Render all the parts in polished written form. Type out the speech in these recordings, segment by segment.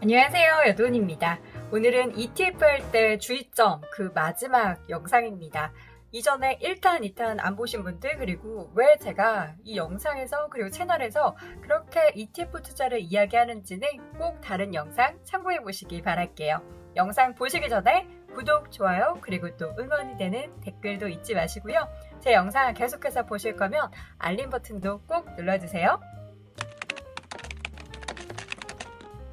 안녕하세요, 여돈입니다. 오늘은 ETF 할 때 주의점 그 마지막 영상입니다. 이전에 1탄, 2탄 안 보신 분들, 그리고 왜 제가 이 영상에서 그리고 채널에서 그렇게 ETF 투자를 이야기하는지는 꼭 다른 영상 참고해 보시기 바랄게요. 영상 보시기 전에 구독, 좋아요, 그리고 또 응원이 되는 댓글도 잊지 마시고요. 제 영상 계속해서 보실 거면 알림 버튼도 꼭 눌러주세요.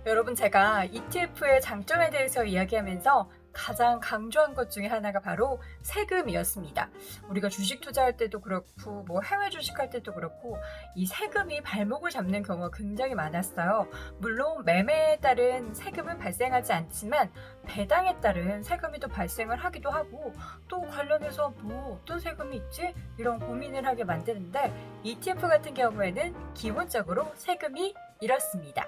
여러분, 제가 ETF의 장점에 대해서 이야기하면서 가장 강조한 것 중에 하나가 바로 세금이었습니다. 우리가 주식 투자할 때도 그렇고 해외 주식할 때도 그렇고 이 세금이 발목을 잡는 경우가 굉장히 많았어요. 물론 매매에 따른 세금은 발생하지 않지만 배당에 따른 세금이 또 발생을 하기도 하고, 또 관련해서 뭐 어떤 세금이 있지? 이런 고민을 하게 만드는데, ETF 같은 경우에는 기본적으로 세금이 이렇습니다.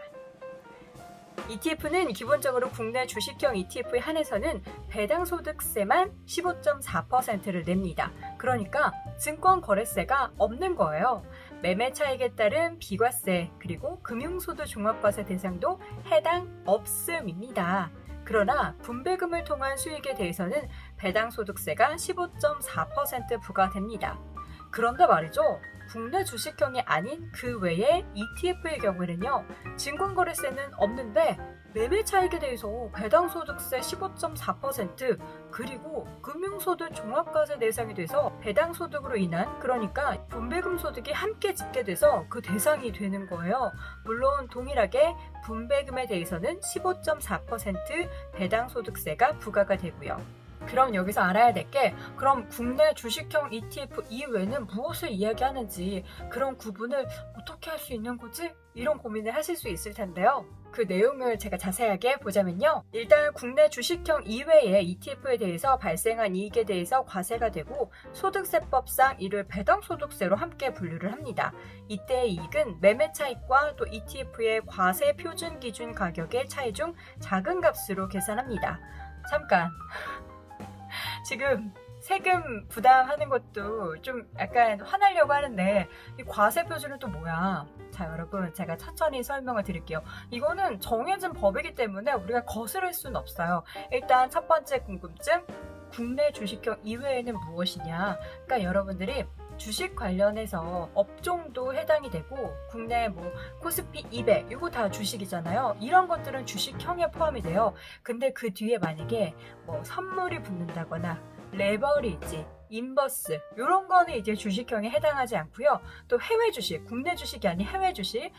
ETF는 기본적으로 국내 주식형 ETF에 한해서는 배당소득세만 15.4%를 냅니다. 그러니까 증권거래세가 없는 거예요. 매매 차익에 따른 비과세 그리고 금융소득 종합과세 대상도 해당 없음입니다. 그러나 분배금을 통한 수익에 대해서는 배당소득세가 15.4% 부과됩니다. 그런데 말이죠, 국내 주식형이 아닌 그 외의 ETF의 경우에는요, 증권거래세는 없는데 매매 차익에 대해서 배당소득세 15.4% 그리고 금융소득 종합과세 대상이 돼서 배당소득으로 인한, 그러니까 분배금 소득이 함께 집계돼서 그 대상이 되는 거예요. 물론 동일하게 분배금에 대해서는 15.4% 배당소득세가 부과가 되고요. 그럼 여기서 알아야 될 게, 그럼 국내 주식형 ETF 이외에는 무엇을 이야기하는지, 그런 구분을 어떻게 할 수 있는 거지? 이런 고민을 하실 수 있을 텐데요. 그 내용을 제가 자세하게 보자면요. 일단 국내 주식형 이외의 ETF에 대해서 발생한 이익에 대해서 과세가 되고, 소득세법상 이를 배당소득세로 함께 분류를 합니다. 이때의 이익은 매매 차익과 또 ETF의 과세 표준 기준 가격의 차이 중 작은 값으로 계산합니다. 잠깐. 지금 세금 부담하는 것도 좀 약간 화나려고 하는데, 이 과세 표준은 또 뭐야? 자, 여러분, 제가 천천히 설명을 드릴게요. 이거는 정해진 법이기 때문에 우리가 거스를 수는 없어요. 일단 첫 번째 궁금증, 국내 주식형 이외에는 무엇이냐? 그러니까 여러분들이 주식 관련해서 업종도 해당이 되고, 국내 코스피 200 이거 다 주식이잖아요. 이런 것들은 주식형에 포함이 돼요. 근데 그 뒤에 만약에 선물이 붙는다거나 레버리지, 인버스 이런 거는 이제 주식형에 해당하지 않고요. 또 해외 주식, 국내 주식이 아닌 해외 주식,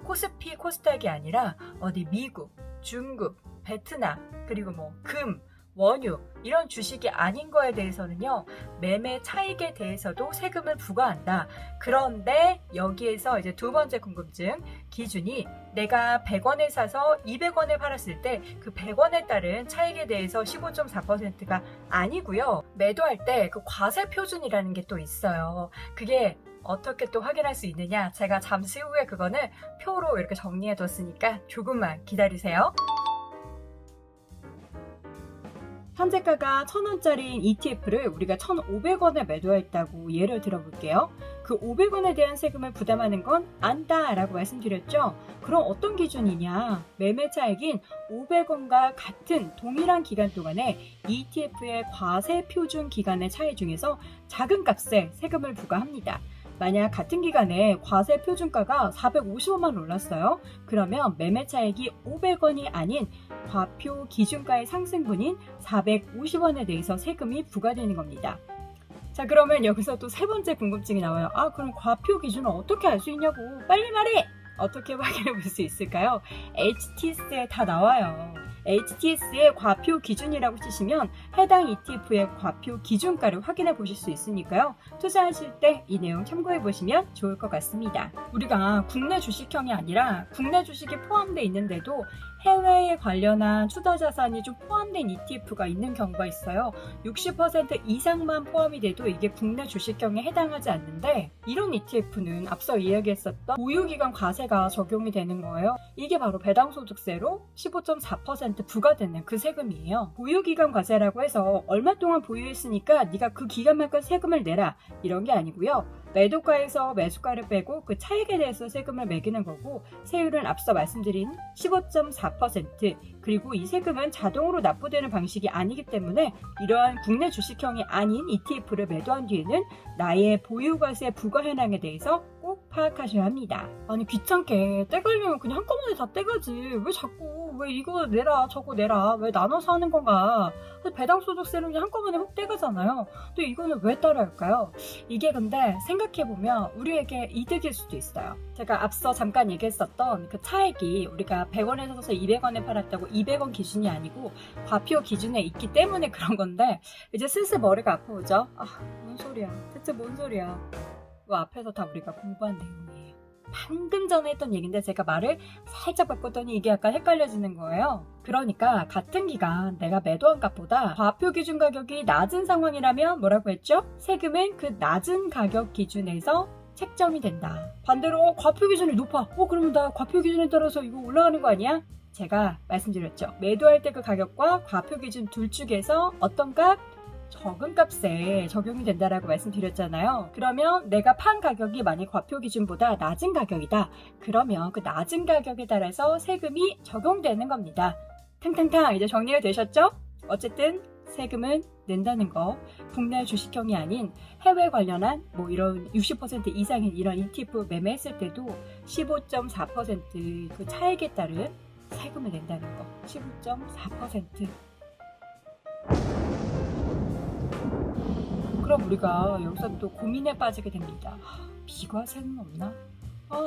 코스피, 코스닥이 아니라 어디 미국, 중국, 베트남, 그리고 금, 원유 이런 주식이 아닌 거에 대해서는요, 매매 차익에 대해서도 세금을 부과한다. 그런데 여기에서 이제 두 번째 궁금증 기준이, 내가 100원에 사서 200원에 팔았을 때 그 100원에 따른 차익에 대해서 15.4%가 아니고요. 매도할 때 그 과세 표준이라는 게 또 있어요. 그게 어떻게 또 확인할 수 있느냐? 제가 잠시 후에 그거는 표로 이렇게 정리해 뒀으니까 조금만 기다리세요. 현재가가 1,000원짜리인 ETF를 우리가 1,500원에 매도했다고 예를 들어볼게요. 그 500원에 대한 세금을 부담하는 건 안다라고 말씀드렸죠. 그럼 어떤 기준이냐? 매매 차익인 500원과 같은 동일한 기간 동안에 ETF의 과세 표준 기간의 차이 중에서 작은 값에 세금을 부과합니다. 만약 같은 기간에 과세 표준가가 450원만 올랐어요. 그러면 매매 차익이 500원이 아닌 과표 기준가의 상승분인 450원에 대해서 세금이 부과되는 겁니다. 자, 그러면 여기서 또 세 번째 궁금증이 나와요. 그럼 과표 기준을 어떻게 알 수 있냐고. 빨리 말해! 어떻게 확인해 볼 수 있을까요? HTS에 다 나와요. HTS의 과표 기준이라고 치시면 해당 ETF의 과표 기준가를 확인해 보실 수 있으니까요. 투자하실 때 이 내용 참고해 보시면 좋을 것 같습니다. 우리가 국내 주식형이 아니라 국내 주식이 포함되어 있는데도 해외에 관련한 투자 자산이 좀 포함된 ETF가 있는 경우가 있어요. 60% 이상만 포함이 돼도 이게 국내 주식형에 해당하지 않는데, 이런 ETF는 앞서 이야기했었던 보유기간 과세가 적용이 되는 거예요. 이게 바로 배당소득세로 15.4% 14% 부과되는 그 세금이에요. 보유기간 과세라고 해서 얼마 동안 보유했으니까 네가 그 기간만큼 세금을 내라 이런 게 아니고요. 매도가에서 매수가를 빼고 그 차익에 대해서 세금을 매기는 거고, 세율은 앞서 말씀드린 15.4%, 그리고 이 세금은 자동으로 납부되는 방식이 아니기 때문에 이러한 국내 주식형이 아닌 ETF를 매도한 뒤에는 나의 보유과세 부과 현황에 대해서 꼭 파악하셔야 합니다. 아니 귀찮게 떼가려면 그냥 한꺼번에 다 떼가지, 왜 자꾸 왜 이거 내라 저거 내라 왜 나눠서 하는 건가. 배당소득세는 그냥 한꺼번에 훅 떼가잖아요. 또 이거는 왜 따라 할까요? 이게 근데 생각해보면 우리에게 이득일 수도 있어요. 제가 앞서 잠깐 얘기했었던 그 차액이 우리가 100원에 사서 200원에 팔았다고 200원 기준이 아니고 과표 기준에 있기 때문에 그런 건데, 이제 슬슬 머리가 아파오죠. 뭔 소리야, 대체 뭔 소리야. 그 앞에서 다 우리가 공부한 내용이에요. 방금 전에 했던 얘기인데 제가 말을 살짝 바꿨더니 이게 약간 헷갈려지는 거예요. 그러니까 같은 기간 내가 매도한 값보다 과표 기준 가격이 낮은 상황이라면 뭐라고 했죠? 세금은 그 낮은 가격 기준에서 책정이 된다. 반대로 과표 기준이 높아. 그러면 나 과표 기준에 따라서 이거 올라가는 거 아니야? 제가 말씀드렸죠. 매도할 때 그 가격과 과표 기준 둘 중에서 어떤 값? 적은 값에 적용이 된다라고 말씀드렸잖아요. 그러면 내가 판 가격이 만약 과표 기준보다 낮은 가격이다. 그러면 그 낮은 가격에 따라서 세금이 적용되는 겁니다. 탕탕탕 이제 정리가 되셨죠? 어쨌든 세금은 낸다는 거, 국내 주식형이 아닌 해외 관련한 뭐 이런 60% 이상인 이런 ETF 매매했을 때도 15.4% 그 차액에 따른 세금을 낸다는 거. 15.4%. 그럼 우리가 여기서 또 고민에 빠지게 됩니다. 비과세는 없나?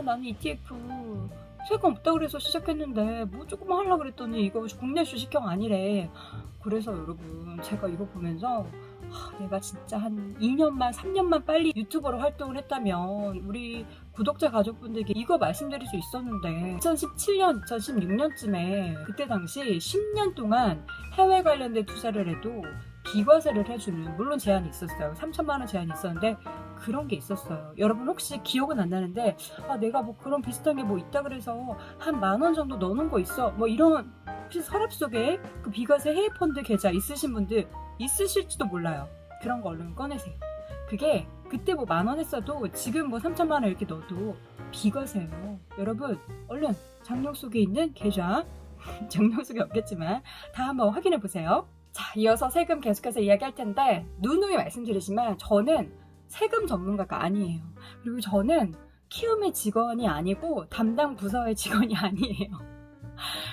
나는 ETF 세금 없다 그래서 시작했는데 뭐 조금 하려고 그랬더니 이거 국내 주식형 아니래. 그래서 여러분 제가 이거 보면서 내가 진짜 한 2년만 3년만 빨리 유튜버로 활동을 했다면 우리 구독자 가족분들께 이거 말씀드릴 수 있었는데, 2017년, 2016년쯤에 그때 당시 10년 동안 해외 관련된 투자를 해도 비과세를 해주는, 물론 제한이 있었어요. 3천만 원 제한이 있었는데 그런 게 있었어요. 여러분 혹시 기억은 안 나는데 내가 뭐 그런 비슷한 게 뭐 있다 그래서 한 10,000원 정도 넣어놓은 거 있어, 뭐 이런 혹시 서랍 속에 그 비과세 해외펀드 계좌 있으신 분들 있으실지도 몰라요. 그런 거 얼른 꺼내세요. 그게 그때 뭐 10,000원 했어도 지금 뭐 3천만 원 이렇게 넣어도 비과세예요. 여러분 얼른 장롱 속에 있는 계좌 장롱 속에 없겠지만 다 한번 확인해 보세요. 자, 이어서 세금 계속해서 이야기할 텐데 누누이 말씀드리지만 저는 세금 전문가가 아니에요. 그리고 저는 키움의 직원이 아니고 담당 부서의 직원이 아니에요.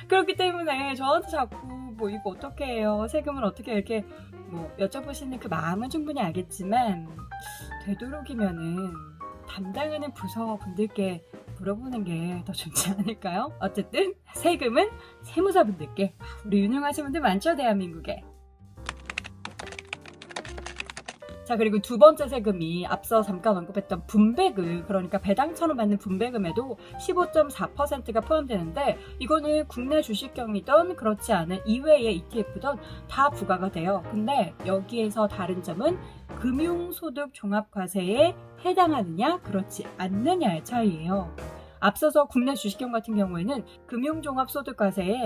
그렇기 때문에 저한테 자꾸 뭐 이거 어떻게 해요, 세금을 어떻게 이렇게 뭐 여쭤보시는 그 마음은 충분히 알겠지만 되도록이면은 담당하는 부서 분들께 물어보는 게 더 좋지 않을까요? 어쨌든 세금은 세무사분들께, 우리 유능하신 분들 많죠, 대한민국에. 자, 그리고 두 번째 세금이 앞서 잠깐 언급했던 분배금, 그러니까 배당처럼 받는 분배금에도 15.4%가 포함되는데, 이거는 국내 주식형이든 그렇지 않은 이외의 ETF든 다 부과가 돼요. 근데 여기에서 다른 점은 금융소득 종합과세에 해당하느냐 그렇지 않느냐의 차이예요. 앞서서 국내 주식형 같은 경우에는 금융종합소득과세에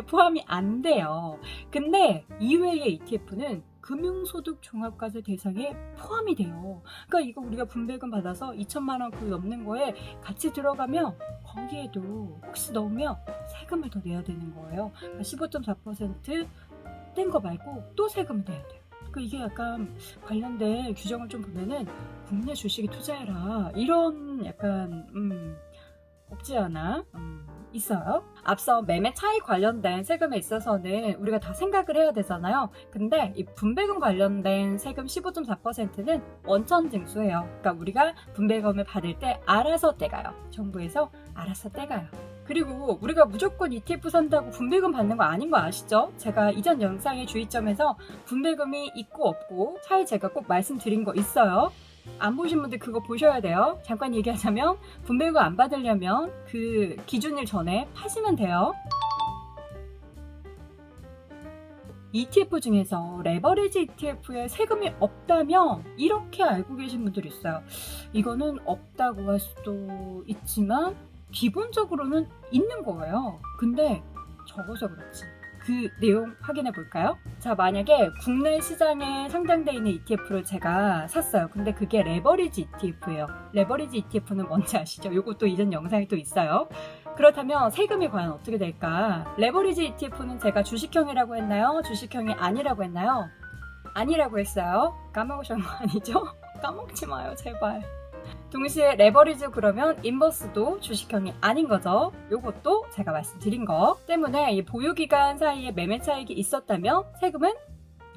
포함이 안 돼요. 근데 이외의 ETF는 금융소득 종합과세 대상에 포함이 돼요. 그러니까 이거 우리가 분배금 받아서 2천만 원 그 넘는 거에 같이 들어가면 거기에도 혹시 넣으면 세금을 더 내야 되는 거예요. 그러니까 15.4% 뗀 거 말고 또 세금을 내야 돼요. 그러니까 이게 약간 관련된 규정을 좀 보면은 국내 주식에 투자해라 이런 약간 없지 않아 있어요. 앞서 매매 차익 관련된 세금에 있어서는 우리가 다 생각을 해야 되잖아요. 근데 이 분배금 관련된 세금 15.4%는 원천 징수예요. 그러니까 우리가 분배금을 받을 때 알아서 떼가요. 정부에서 알아서 떼가요. 그리고 우리가 무조건 ETF 산다고 분배금 받는 거 아닌 거 아시죠? 제가 이전 영상의 주의점에서 분배금이 있고 없고 차이 제가 꼭 말씀드린 거 있어요. 안 보신 분들 그거 보셔야 돼요. 잠깐 얘기하자면 분배금 안 받으려면 그 기준일 전에 파시면 돼요. ETF 중에서 레버리지 ETF에 세금이 없다면 이렇게 알고 계신 분들이 있어요. 이거는 없다고 할 수도 있지만 기본적으로는 있는 거예요. 근데 적어서 그렇지. 그 내용 확인해 볼까요? 자, 만약에 국내 시장에 상장되어 있는 ETF를 제가 샀어요. 근데 그게 레버리지 ETF예요. 레버리지 ETF는 뭔지 아시죠? 요것도 이전 영상이 또 있어요. 그렇다면 세금이 과연 어떻게 될까? 레버리지 ETF는 제가 주식형이라고 했나요? 주식형이 아니라고 했나요? 아니라고 했어요. 까먹으신 거 아니죠? 까먹지 마요, 제발. 동시에 레버리지 그러면 인버스도 주식형이 아닌 거죠. 요것도 제가 말씀드린 거 때문에 이 보유기간 사이에 매매 차익이 있었다면 세금은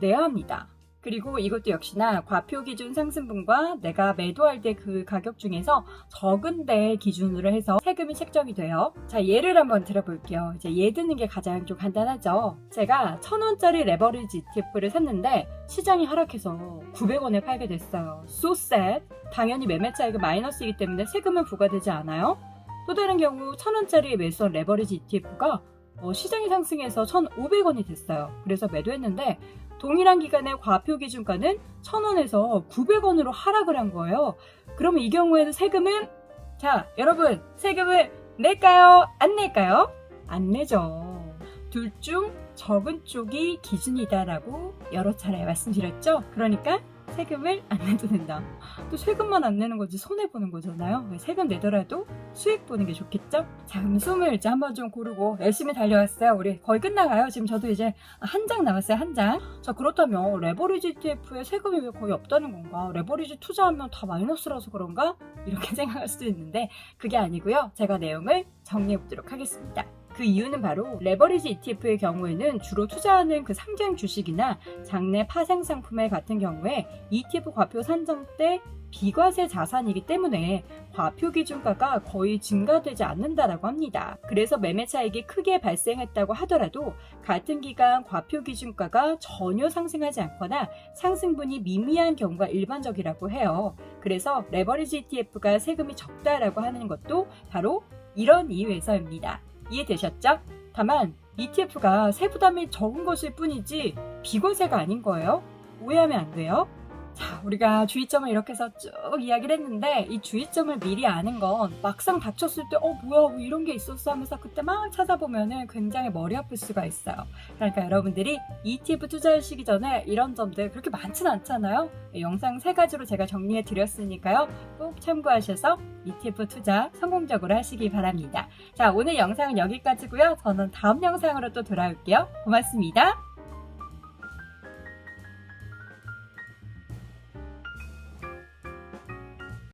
내야 합니다. 그리고 이것도 역시나 과표 기준 상승분과 내가 매도할 때 그 가격 중에서 적은 데 기준으로 해서 세금이 책정이 돼요. 자, 예를 한번 들어볼게요. 이제 예 드는 게 가장 좀 간단하죠. 제가 1,000원짜리 레버리지 ETF를 샀는데 시장이 하락해서 900원에 팔게 됐어요. So sad. 당연히 매매 차익은 마이너스이기 때문에 세금은 부과되지 않아요. 또 다른 경우 1,000원짜리 매수한 레버리지 ETF가 시장이 상승해서 1,500원이 됐어요. 그래서 매도했는데 동일한 기간의 과표 기준가는 1,000원에서 900원으로 하락을 한 거예요. 그러면 이 경우에도 세금은 자, 여러분 세금을 낼까요? 안 낼까요? 안 내죠. 둘 중 적은 쪽이 기준이다라고 여러 차례 말씀드렸죠. 그러니까 세금을 안 내도 된다. 또 세금만 안 내는 거지 손해보는 거잖아요. 세금 내더라도 수익 보는 게 좋겠죠? 자, 그럼 숨을 이제 한번 좀 고르고 열심히 달려왔어요. 우리 거의 끝나가요. 지금 저도 이제 한 장 남았어요. 한 장. 자, 그렇다면 레버리지 ETF에 세금이 왜 거의 없다는 건가? 레버리지 투자하면 다 마이너스라서 그런가? 이렇게 생각할 수도 있는데 그게 아니고요. 제가 내용을 정리해 보도록 하겠습니다. 그 이유는 바로 레버리지 ETF의 경우에는 주로 투자하는 그 상장 주식이나 장내 파생 상품에 같은 경우에 ETF 과표 산정 때 비과세 자산이기 때문에 과표 기준가가 거의 증가되지 않는다라고 합니다. 그래서 매매 차익이 크게 발생했다고 하더라도 같은 기간 과표 기준가가 전혀 상승하지 않거나 상승분이 미미한 경우가 일반적이라고 해요. 그래서 레버리지 ETF가 세금이 적다라고 하는 것도 바로 이런 이유에서입니다. 이해되셨죠? 다만 ETF가 세부담이 적은 것일 뿐이지 비과세가 아닌 거예요. 오해하면 안 돼요. 자, 우리가 주의점을 이렇게 해서 쭉 이야기를 했는데 이 주의점을 미리 아는 건 막상 닥쳤을 때 뭐야 뭐 이런 게 있었어 하면서 그때 막 찾아보면은 굉장히 머리 아플 수가 있어요. 그러니까 여러분들이 ETF 투자하시기 전에 이런 점들 그렇게 많지는 않잖아요. 영상 3가지로 제가 정리해 드렸으니까요. 꼭 참고하셔서 ETF 투자 성공적으로 하시기 바랍니다. 자, 오늘 영상은 여기까지고요. 저는 다음 영상으로 또 돌아올게요. 고맙습니다.